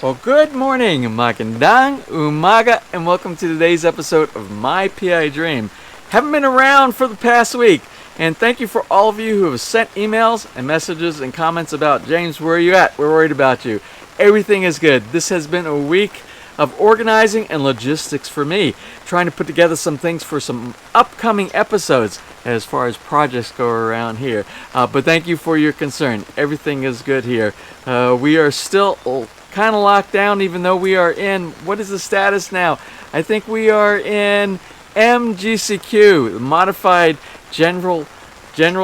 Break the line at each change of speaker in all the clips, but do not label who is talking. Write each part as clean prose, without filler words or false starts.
Well, good morning, magandang umaga, and welcome to today's episode of My PI Dream. Haven't been around for the past week, and thank you for all of you who have sent emails and messages and comments about, James, where are you at? We're worried about you. Everything is good. This has been a week of organizing and logistics for me, trying to put together some things for some upcoming episodes as far as projects go around here. But thank you for your concern. Everything is good here. We are still kind of locked down, even though we are in, what is the status now? I think we are in MGCQ, modified general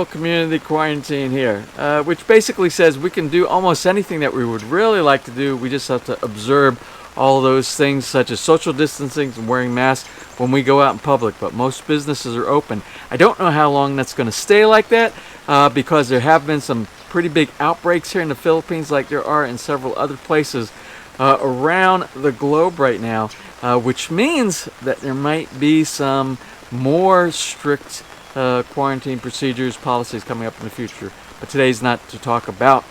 community quarantine here, which basically says we can do almost anything that we would really like to do. We just have to observe all those things such as social distancing and wearing masks when we go out in public, but most businesses are open. I don't know how long that's going to stay like that, because there have been some pretty big outbreaks here in the Philippines, like there are in several other places around the globe right now, which means that there might be some more strict quarantine procedures, policies coming up in the future. But today's not to talk about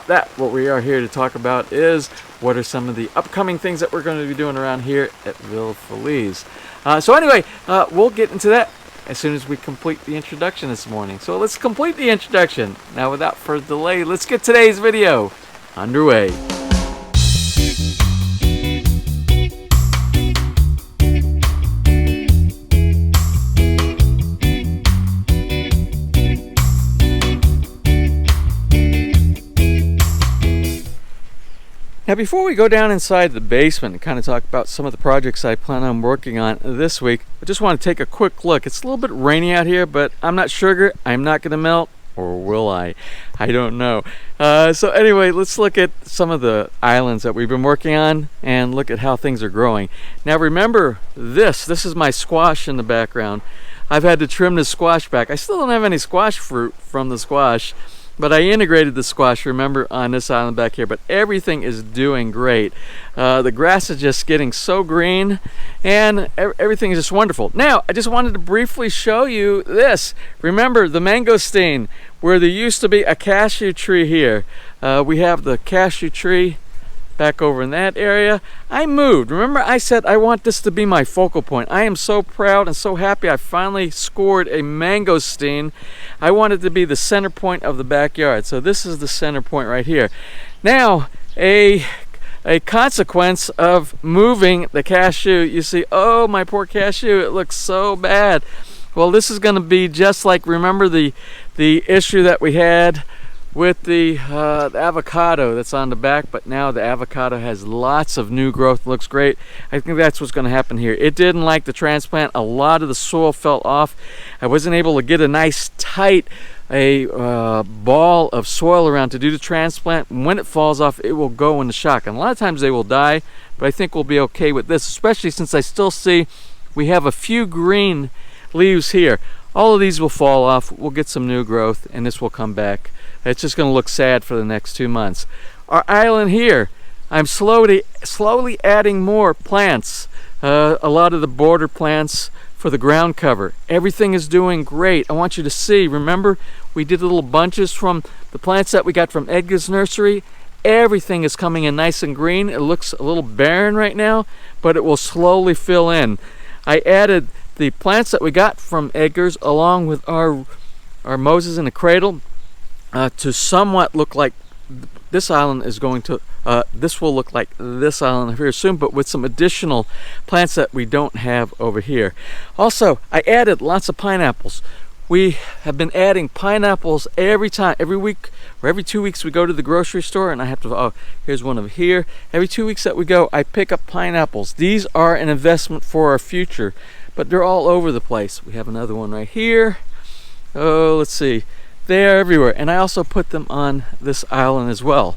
that. What we are here to talk about is what are some of the upcoming things that we're going to be doing around here at ViLTROX. So anyway, we'll get into that as soon as we complete the introduction this morning. So let's complete the introduction. Now, without further delay, let's get today's video underway. Now, before we go down inside the basement and kind of talk about some of the projects I plan on working on this week, I just want to take a quick look. It's a little bit rainy out here, but I'm not sugar. I'm not going to melt, or will I? I don't know. So anyway, let's look at some of the islands that we've been working on and look at how things are growing. Now, remember this is my squash in the background. I've had to trim the squash back. I still don't have any squash fruit from the squash, but I integrated the squash, remember, on this island back here. But everything is doing great. The grass is just getting so green, and everything is just wonderful. Now, I just wanted to briefly show you this. Remember the mangosteen, where there used to be a cashew tree here. We have the cashew tree back over in that area. I moved. Remember, I said I want this to be my focal point. I am so proud and so happy I finally scored a mangosteen. I wanted to be the center point of the backyard. So this is the center point right here. Now, a consequence of moving the cashew, you see, oh, my poor cashew, it looks so bad. Well, this is going to be just like, remember the issue that we had with the avocado that's on the back, but now the avocado has lots of new growth. Looks great. I think that's what's going to happen here. It didn't like the transplant. A lot of the soil fell off. I wasn't able to get a nice tight ball of soil around to do the transplant. When it falls off, it will go into shock, and a lot of times they will die, but I think we'll be okay with this, especially since I still see we have a few green leaves here. All of these will fall off. We'll get some new growth, and this will come back. It's just going to look sad for the next 2 months. Our island here, I'm slowly adding more plants. A lot of the border plants for the ground cover. Everything is doing great. I want you to see, remember, we did little bunches from the plants that we got from Edgar's nursery. Everything is coming in nice and green. It looks a little barren right now, but it will slowly fill in. I added the plants that we got from Edgar's along with our Moses in the cradle to somewhat look like this island is going to, this will look like this island here soon, but with some additional plants that we don't have over here. Also, I added lots of pineapples. We have been adding pineapples every week, or every 2 weeks we go to the grocery store, and I have to, oh, here's one over here. Every 2 weeks that we go, I pick up pineapples. These are an investment for our future, but they're all over the place. We have another one right here. Oh, let's see. They are everywhere, and I also put them on this island as well.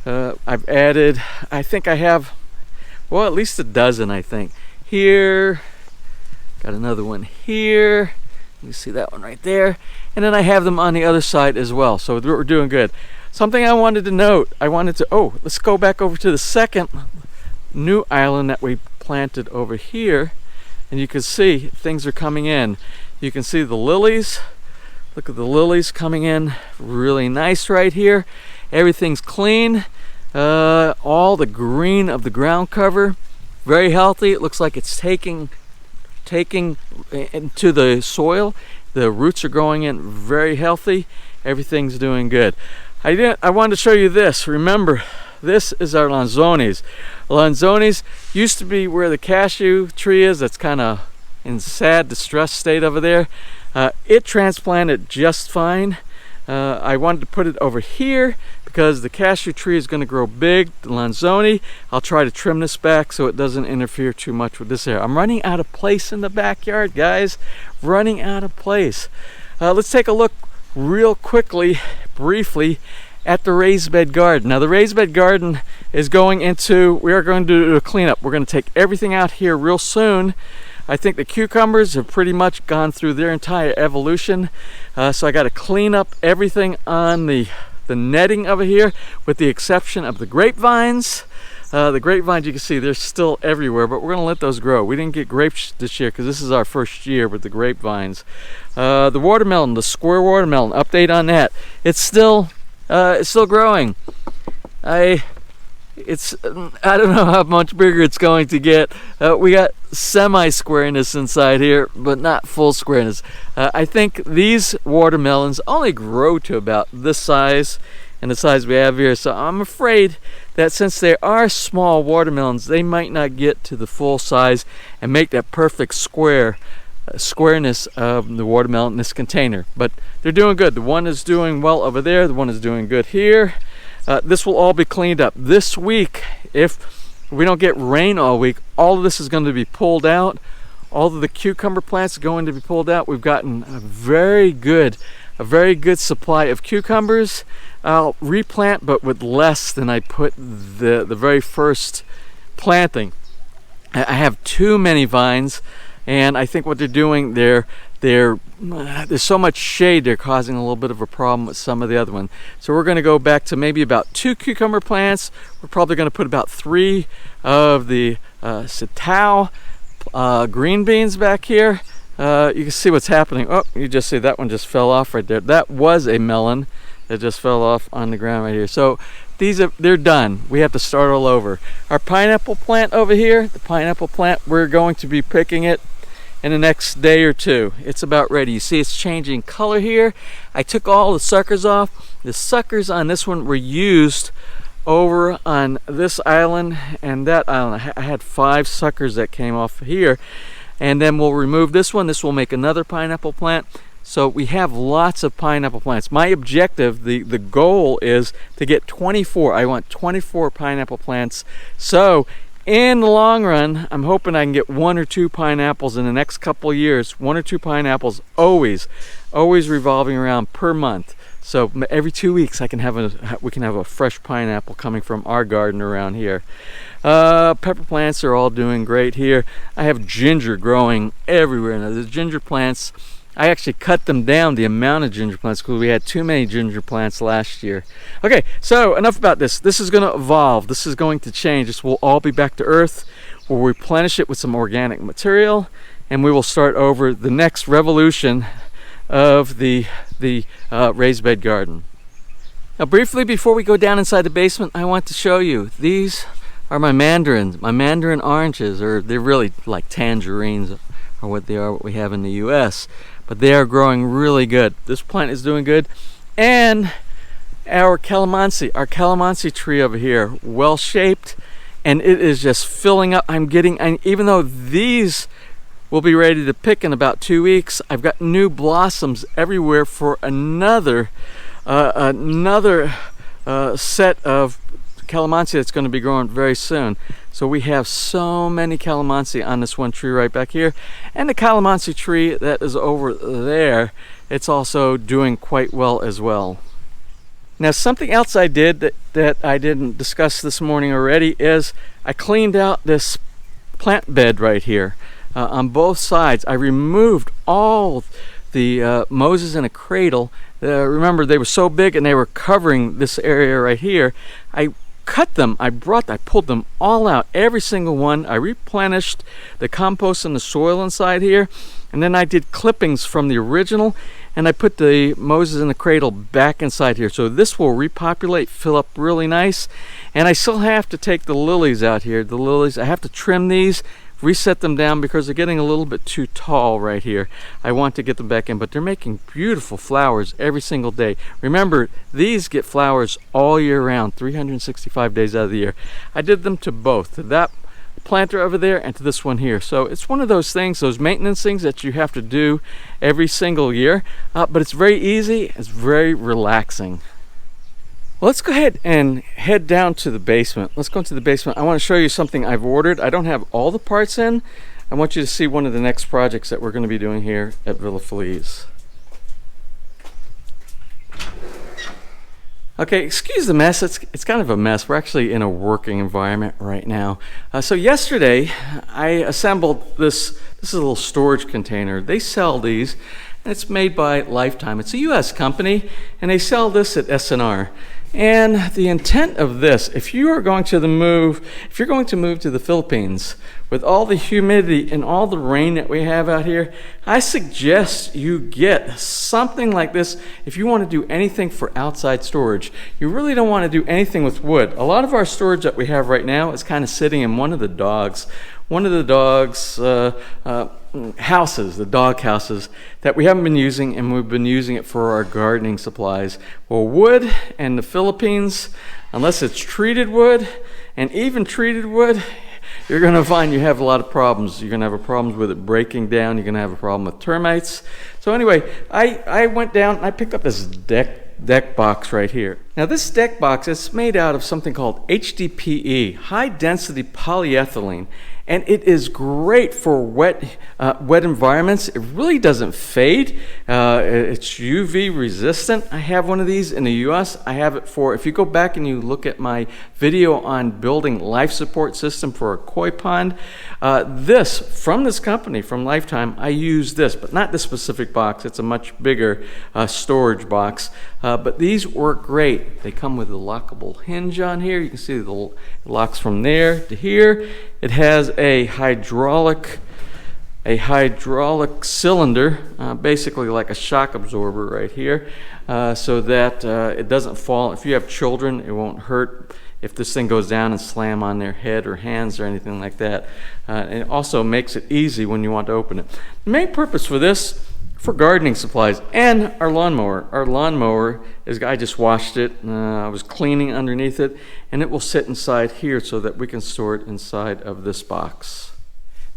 I've added, I think I have, well, at least a dozen, I think. Here, got another one here. You see that one right there. And then I have them on the other side as well, so we're doing good. Something I wanted to note, oh, let's go back over to the second new island that we planted over here, and you can see things are coming in. You can see the lilies. Look at the lilies coming in really nice right here. Everything's clean. all the green of the ground cover, very healthy. It looks like it's taking into the soil. The roots are growing in very healthy. Everything's doing good. I wanted to show you this. Remember, this is our Lanzones. Lanzones used to be where the cashew tree is. That's kind of in sad, distressed state over there. It transplanted just fine. I wanted to put it over here because the cashew tree is going to grow big. The Lanzone, I'll try to trim this back so it doesn't interfere too much with this area. I'm running out of place in the backyard, guys. Running out of place. Let's take a look real quickly, briefly, at the raised bed garden. Now the raised bed garden is going into, we are going to do a cleanup. We're going to take everything out here real soon. I think the cucumbers have pretty much gone through their entire evolution. So I got to clean up everything on the netting over here, with the exception of the grapevines. The grapevines, you can see they're still everywhere, but we're going to let those grow. We didn't get grapes this year because this is our first year with the grapevines. The watermelon, the square watermelon, update on that. It's still growing. I don't know how much bigger it's going to get. We got semi-squareness inside here, but not full squareness. I think these watermelons only grow to about this size and the size we have here. So I'm afraid that since they are small watermelons, they might not get to the full size and make that perfect squareness of the watermelon in this container. But they're doing good. The one is doing well over there. The one is doing good here. This will all be cleaned up this week. If we don't get rain all week, all of this is going to be pulled out. All of the cucumber plants are going to be pulled out. We've gotten a very good supply of cucumbers. I'll replant, but with less than I put the very first planting. I have too many vines, and I think what they're doing, there's so much shade, they're causing a little bit of a problem with some of the other ones. So we're going to go back to maybe about 2 cucumber plants. We're probably going to put about 3 of the sitao green beans back here. You can see what's happening. Oh, you just see that one just fell off right there. That was a melon that just fell off on the ground right here. So they're done. We have to start all over. Our pineapple plant over here, the pineapple plant, we're going to be picking it in the next day or two. It's about ready. You see it's changing color here. I took all the suckers off. The suckers on this one were used over on this island and that island. I had 5 suckers that came off here, and then we'll remove this one. This will make another pineapple plant. So we have lots of pineapple plants. My objective, the goal is to get 24. I want 24 pineapple plants. So in the long run, I'm hoping I can get 1 or 2 pineapples in the next couple years. 1 or 2 pineapples, always revolving around per month. So every 2 weeks we can have a fresh pineapple coming from our garden around here. Pepper plants are all doing great here. I have ginger growing everywhere. Now the ginger plants, I actually cut them down, the amount of ginger plants, because we had too many ginger plants last year. Okay, so enough about this. This is going to evolve. This is going to change. This will all be back to earth. We'll replenish it with some organic material, and we will start over the next revolution of the raised bed garden. Now briefly, before we go down inside the basement, I want to show you. These are my mandarin oranges, or they're really like tangerines, or what they are, what we have in the US. But they are growing really good. This plant is doing good. And our calamansi tree over here, well shaped, and it is just filling up. Even though these will be ready to pick in about 2 weeks, I've got new blossoms everywhere for another set of calamansi that's going to be growing very soon. So we have so many calamansi on this one tree right back here, and the calamansi tree that is over there, it's also doing quite well as well. Now something else I did that I didn't discuss this morning already is I cleaned out this plant bed right here on both sides. I removed all the Moses in a cradle. Remember, they were so big and they were covering this area right here. I cut them. I pulled them all out, every single one. I replenished the compost and the soil inside here, and then I did clippings from the original, and I put the Moses in the cradle back inside here. So this will repopulate, fill up really nice. And I still have to take the lilies out here. The lilies, I have to trim these, reset them down because they're getting a little bit too tall right here. I want to get them back in, but they're making beautiful flowers every single day. Remember, these get flowers all year round, 365 days out of the year. I did them to both, to that planter over there and to this one here. So it's one of those things, those maintenance things that you have to do every single year, but it's very easy, it's very relaxing. Well, let's go ahead and head down to the basement. Let's go into the basement. I want to show you something I've ordered. I don't have all the parts in. I want you to see one of the next projects that we're going to be doing here at Villa Feliz. Okay, excuse the mess. It's kind of a mess. We're actually in a working environment right now. So yesterday, I assembled this. This is a little storage container. They sell these, and it's made by Lifetime. It's a U.S. company, and they sell this at S&R. And the intent of this, if you're going to move to the Philippines with all the humidity and all the rain that we have out here, I suggest you get something like this if you want to do anything for outside storage. You really don't want to do anything with wood. A lot of our storage that we have right now is kind of sitting in one of the dogs' houses, the dog houses that we haven't been using, and we've been using it for our gardening supplies. Well, wood in the Philippines, unless it's treated wood, and even treated wood, you're going to find you have a lot of problems. You're going to have problems with it breaking down. You're going to have a problem with termites. So anyway, I went down and I picked up this deck box right here. Now this deck box is made out of something called HDPE, high density polyethylene, and it is great for wet environments. It really doesn't fade. It's UV resistant. I have one of these in the US. I have it for, if you go back and you look at my video on building life support system for a koi pond, this, from this company, from Lifetime, I use this, but not this specific box. It's a much bigger storage box. But these work great. They come with a lockable hinge on here. You can see the locks from there to here. It has a hydraulic cylinder, basically like a shock absorber right here, so that it doesn't fall. If you have children, it won't hurt if this thing goes down and slam on their head or hands or anything like that. And it also makes it easy when you want to open it. The main purpose for this, for gardening supplies, and our lawnmower. Our lawnmower is, I just washed it. I was cleaning underneath it, and it will sit inside here so that we can store it inside of this box.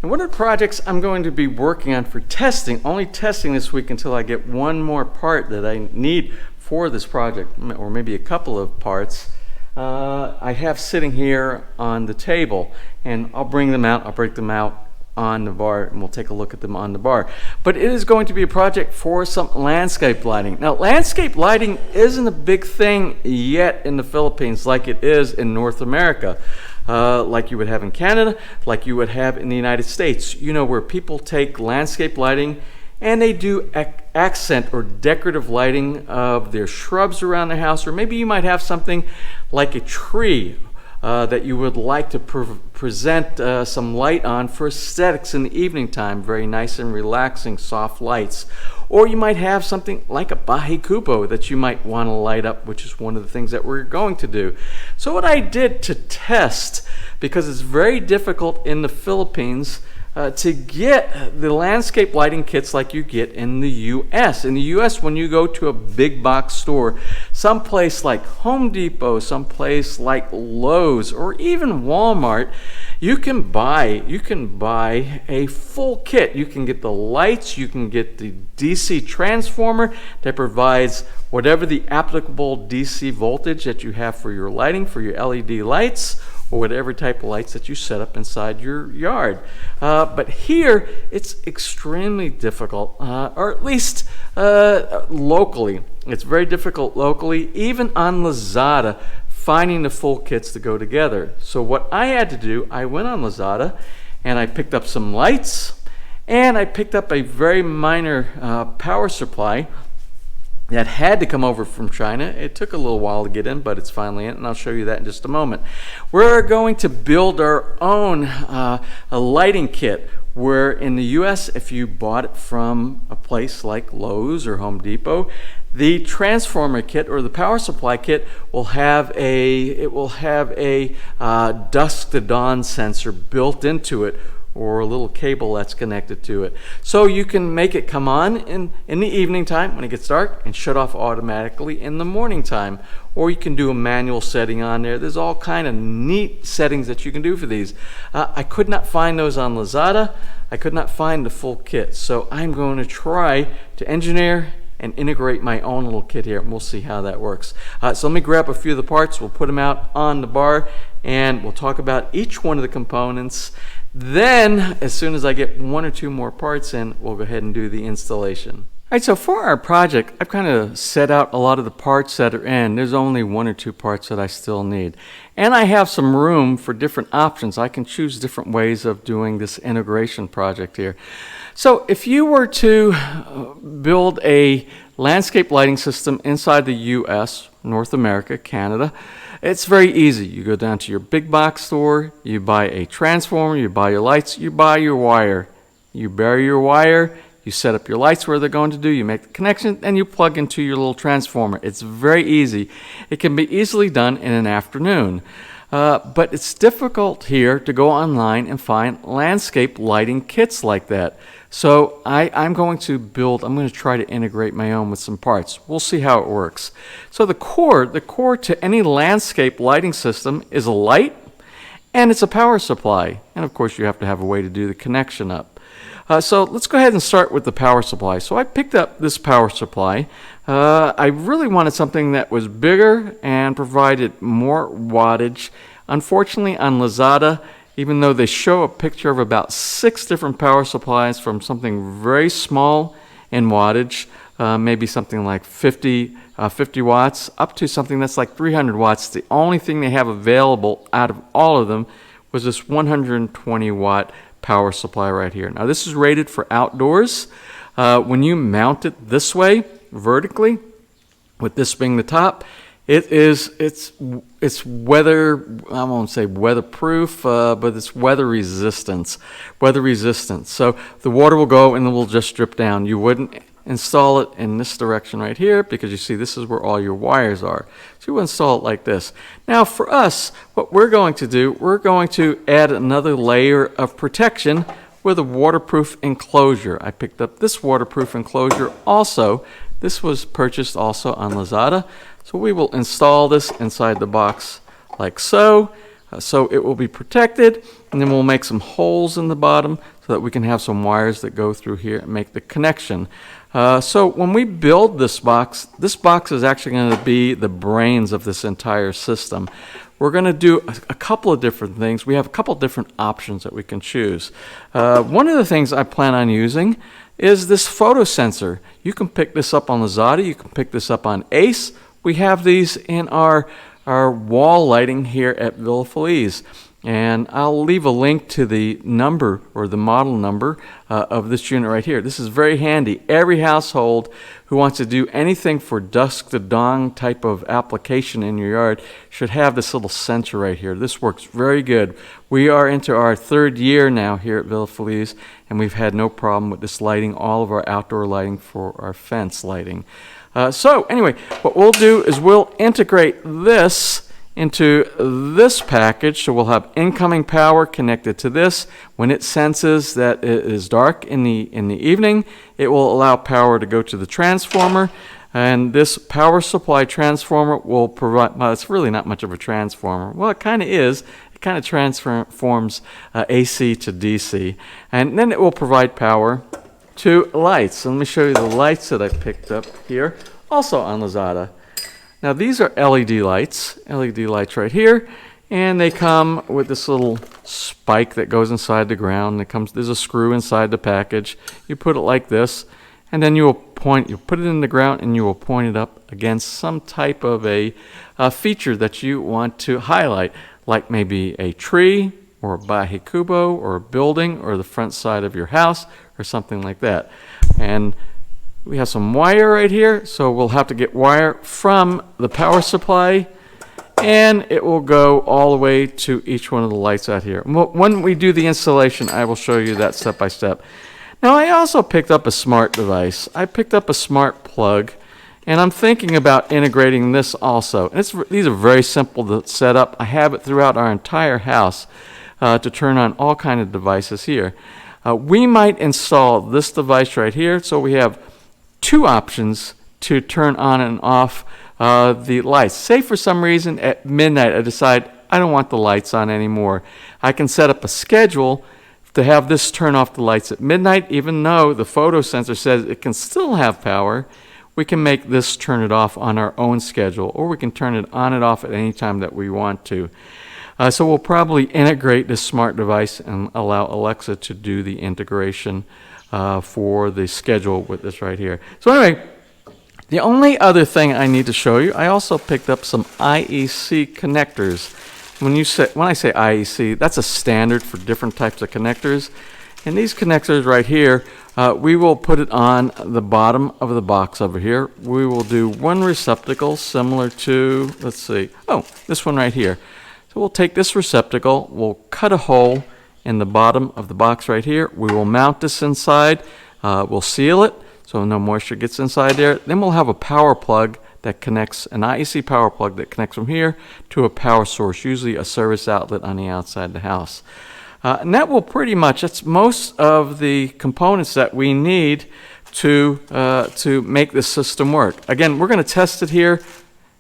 And one of the projects I'm going to be working on for testing, only testing this week until I get one more part that I need for this project, or maybe a couple of parts, I have sitting here on the table, and I'll bring them out, I'll break them out on the bar, and we'll take a look at them on the bar. But it is going to be a project for some landscape lighting. Now, landscape lighting isn't a big thing yet in the Philippines like it is in North America, like you would have in Canada, like you would have in the United States. You know, where people take landscape lighting and they do accent or decorative lighting of their shrubs around the house, or maybe you might have something like a tree that you would like to present some light on for aesthetics in the evening time. Very nice and relaxing, soft lights. Or you might have something like a Bahay Kubo that you might want to light up, which is one of the things that we're going to do. So what I did to test, because it's very difficult in the Philippines to get the landscape lighting kits like you get in the U.S. In the U.S., when you go to a big box store, someplace like Home Depot, someplace like Lowe's, or even Walmart, you can buy a full kit. You can get the lights, you can get the DC transformer that provides whatever the applicable DC voltage that you have for your lighting, for your LED lights, or whatever type of lights that you set up inside your yard. But here, it's extremely difficult, or at least locally. It's very difficult locally, even on Lazada, finding the full kits to go together. So what I had to do, I went on Lazada, and I picked up some lights, and I picked up a very minor power supply that had to come over from China. It took a little while to get in, but it's finally in, and I'll show you that in just a moment. We're going to build our own a lighting kit where in the US, if you bought it from a place like Lowe's or Home Depot, the transformer kit or the power supply kit will have a dusk to dawn sensor built into it, or a little cable that's connected to it. So you can make it come on in the evening time when it gets dark and shut off automatically in the morning time. Or you can do a manual setting on there. There's all kind of neat settings that you can do for these. I could not find those on Lazada. I could not find the full kit. So I'm going to try to engineer and integrate my own little kit here, and we'll see how that works. So let me grab a few of the parts. We'll put them out on the bar, and we'll talk about each one of the components. Then, as soon as I get one or two more parts in, we'll go ahead and do the installation. All right, so for our project, I've kind of set out a lot of the parts that are in. There's only one or two parts that I still need. And I have some room for different options. I can choose different ways of doing this integration project here. So if you were to build a landscape lighting system inside the US, North America, Canada, it's very easy. You go down to your big box store, you buy a transformer, you buy your lights, you buy your wire. You bury your wire, you set up your lights where they're going to do, you make the connection, and you plug into your little transformer. It's very easy. It can be easily done in an afternoon. But it's difficult here to go online and find landscape lighting kits like that. So I'm going to try to integrate my own with some parts. We'll see how it works. So the core to any landscape lighting system is a light, and it's a power supply. And of course you have to have a way to do the connection up. So let's go ahead and start with the power supply. So I picked up this power supply. I really wanted something that was bigger and provided more wattage. Unfortunately, on Lazada, even though they show a picture of about 6 different power supplies from something very small in wattage, maybe something like 50 watts, up to something that's like 300 watts, the only thing they have available out of all of them was this 120 watt power supply right here. Now this is rated for outdoors. When you mount it this way, vertically, with this being the top, it's weather, I won't say weatherproof, but it's weather resistant. So the water will go and it will just drip down. You wouldn't install it in this direction right here because you see this is where all your wires are. So you install it like this. Now for us, what we're going to do, we're going to add another layer of protection with a waterproof enclosure. I picked up this waterproof enclosure also. This was purchased also on Lazada. So we will install this inside the box like so. So it will be protected, and then we'll make some holes in the bottom so that we can have some wires that go through here and make the connection. So when we build this box is actually going to be the brains of this entire system. We're going to do a couple of different things. We have a couple of different options that we can choose. One of the things I plan on using is this photo sensor. You can pick this up on Lazada. You can pick this up on Ace. We have these in our wall lighting here at Villa Feliz. And I'll leave a link to the number or the model number of this unit right here. This is very handy. Every household who wants to do anything for dusk to dawn type of application in your yard should have this little sensor right here. This works very good. We are into our 3rd year now here at Villa Feliz, and we've had no problem with this lighting, all of our outdoor lighting for our fence lighting. So anyway, what we'll do is we'll integrate this into this package. So we'll have incoming power connected to this. When it senses that it is dark in the evening, it will allow power to go to the transformer. And this power supply transformer will provide, well, it's really not much of a transformer. Well, it kind of is. It kind of transforms AC to DC. And then it will provide power to lights. So let me show you the lights that I picked up here, also on Lazada. Now these are LED lights right here, and they come with this little spike that goes inside the ground. There's a screw inside the package. You put it like this, and then you put it in the ground, and you will point it up against some type of a feature that you want to highlight, like maybe a tree, or a Baje Cubo, or a building, or the front side of your house, or something like that. And we have some wire right here, so we'll have to get wire from the power supply and it will go all the way to each one of the lights out here. When we do the installation, I will show you that step by step. Now, I also picked up a smart device. I picked up a smart plug, and I'm thinking about integrating this also. And these are very simple to set up. I have it throughout our entire house to turn on all kinds of devices here. We might install this device right here, so we have two options to turn on and off the lights. Say for some reason at midnight I decide I don't want the lights on anymore. I can set up a schedule to have this turn off the lights at midnight, even though the photo sensor says it can still have power. We can make this turn it off on our own schedule, or we can turn it on and off at any time that we want to. So we'll probably integrate this smart device and allow Alexa to do the integration for the schedule with this right here. So anyway, the only other thing I need to show you, I also picked up some IEC connectors. When I say IEC, that's a standard for different types of connectors. And these connectors right here, we will put it on the bottom of the box over here. We will do one receptacle similar to, let's see, this one right here. So we'll take this receptacle, we'll cut a hole in the bottom of the box right here. We will mount this inside, we'll seal it so no moisture gets inside there. Then we'll have a power plug that connects, an IEC power plug that connects from here to a power source, usually a service outlet on the outside of the house. And that will pretty much, that's most of the components that we need to make this system work. Again, we're going to test it here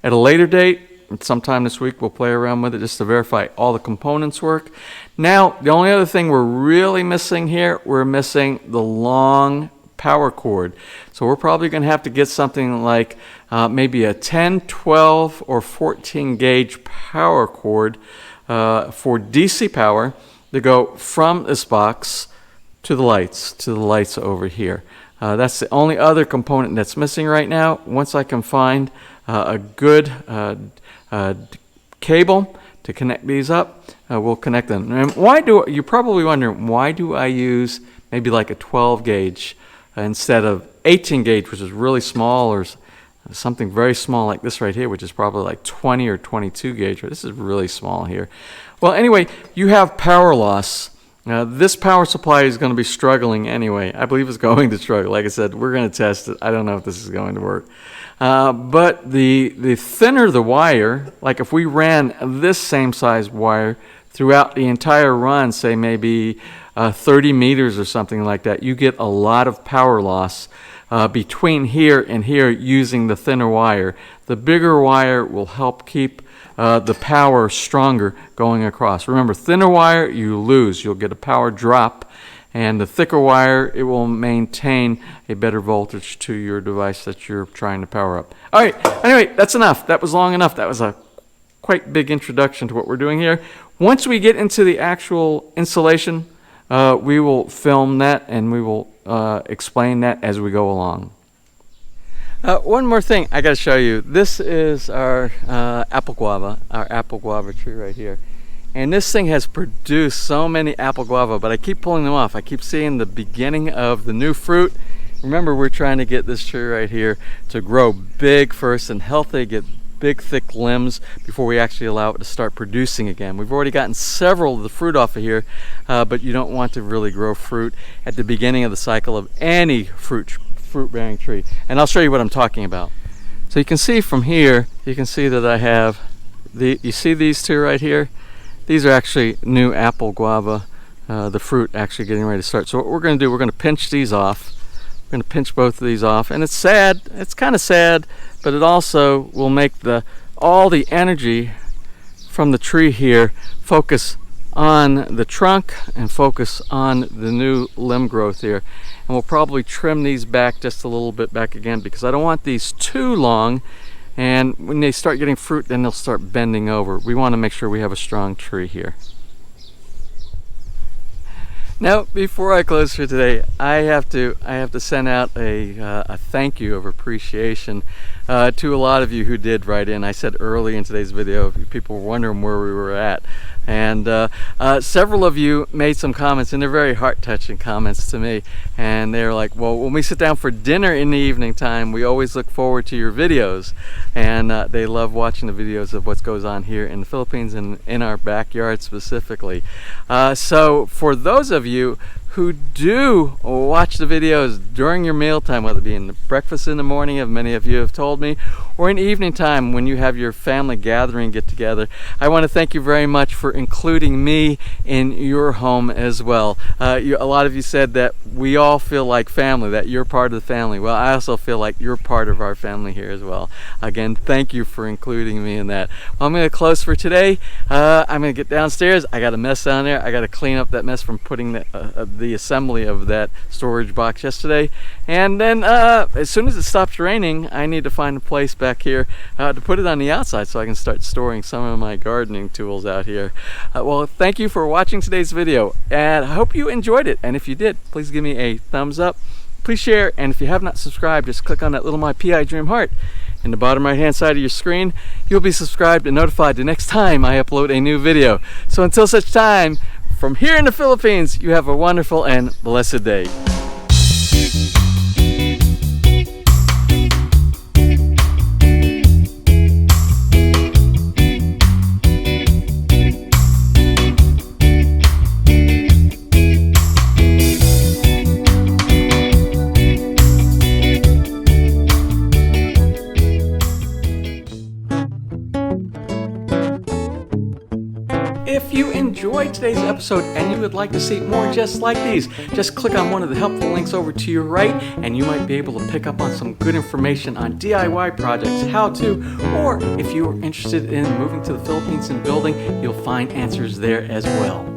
at a later date. Sometime this week we'll play around with it just to verify all the components work. Now, the only other thing we're really missing here, we're missing the long power cord. So we're probably going to have to get something like maybe a 10, 12, or 14 gauge power cord for DC power to go from this box to the lights over here. That's the only other component that's missing right now. Once I can find a good cable to connect these up, we'll connect them. And you're probably wondering, why do I use maybe like a 12 gauge instead of 18 gauge, which is really small, or something very small like this right here, which is probably like 20 or 22 gauge. This is really small here. Well, anyway, you have power loss. This power supply is going to be struggling anyway. I believe it's going to struggle. Like I said, we're going to test it. I don't know if this is going to work. But the thinner the wire, like if we ran this same size wire throughout the entire run, say maybe 30 meters or something like that, you get a lot of power loss between here and here using the thinner wire. The bigger wire will help keep the power stronger going across. Remember, thinner wire, you lose. You'll get a power drop. And the thicker wire, it will maintain a better voltage to your device that you're trying to power up. All right, anyway, that's enough. That was long enough. That was a quite big introduction to what we're doing here. Once we get into the actual installation, we will film that and we will explain that as we go along. One more thing I got to show you. This is our apple guava tree right here. And this thing has produced so many apple guava, but I keep pulling them off. I keep seeing the beginning of the new fruit. Remember, we're trying to get this tree right here to grow big first and healthy, get big thick limbs before we actually allow it to start producing again. We've already gotten several of the fruit off of here, but you don't want to really grow fruit at the beginning of the cycle of any fruit-bearing tree. And I'll show you what I'm talking about. So you can see from here, you can see that I have, you see these two right here? These are actually new apple guava, the fruit actually getting ready to start. So what we're going to do, we're going to pinch these off. We're going to pinch both of these off. And it's sad, it's kind of sad, but it also will make all the energy from the tree here focus on the trunk and focus on the new limb growth here. And we'll probably trim these back just a little bit back again because I don't want these too long. And when they start getting fruit, then they'll start bending over. We want to make sure we have a strong tree here. Now, before I close for today, I have to send out a thank you of appreciation to a lot of you who did write in. I said early in today's video, people were wondering where we were at. And several of you made some comments, and they're very heart-touching comments to me. And they're like, well, when we sit down for dinner in the evening time, we always look forward to your videos. And they love watching the videos of what goes on here in the Philippines and in our backyard specifically. So for those of you who do watch the videos during your mealtime, whether it be in the breakfast in the morning, as many of you have told me, or in evening time when you have your family gathering get together, I want to thank you very much for including me in your home as well. A lot of you said that we all feel like family, that you're part of the family. Well, I also feel like you're part of our family here as well. Again, thank you for including me in that. Well, I'm going to close for today. I'm going to get downstairs. I got a mess down there. I got to clean up that mess from putting the assembly of that storage box yesterday. And then as soon as it stops raining, I need to find a place back here to put it on the outside so I can start storing some of my gardening tools out here. Well, thank you for watching today's video, and I hope you enjoyed it. And if you did, please give me a thumbs up. Please share, and if you have not subscribed, just click on that little MPID dream heart in the bottom right hand side of your screen. You'll be subscribed and notified the next time I upload a new video. So until such time, from here in the Philippines, you have a wonderful and blessed day. If you enjoyed today's episode and you would like to see more just like these, just click on one of the helpful links over to your right and you might be able to pick up on some good information on DIY projects, how to, or if you are interested in moving to the Philippines and building, you'll find answers there as well.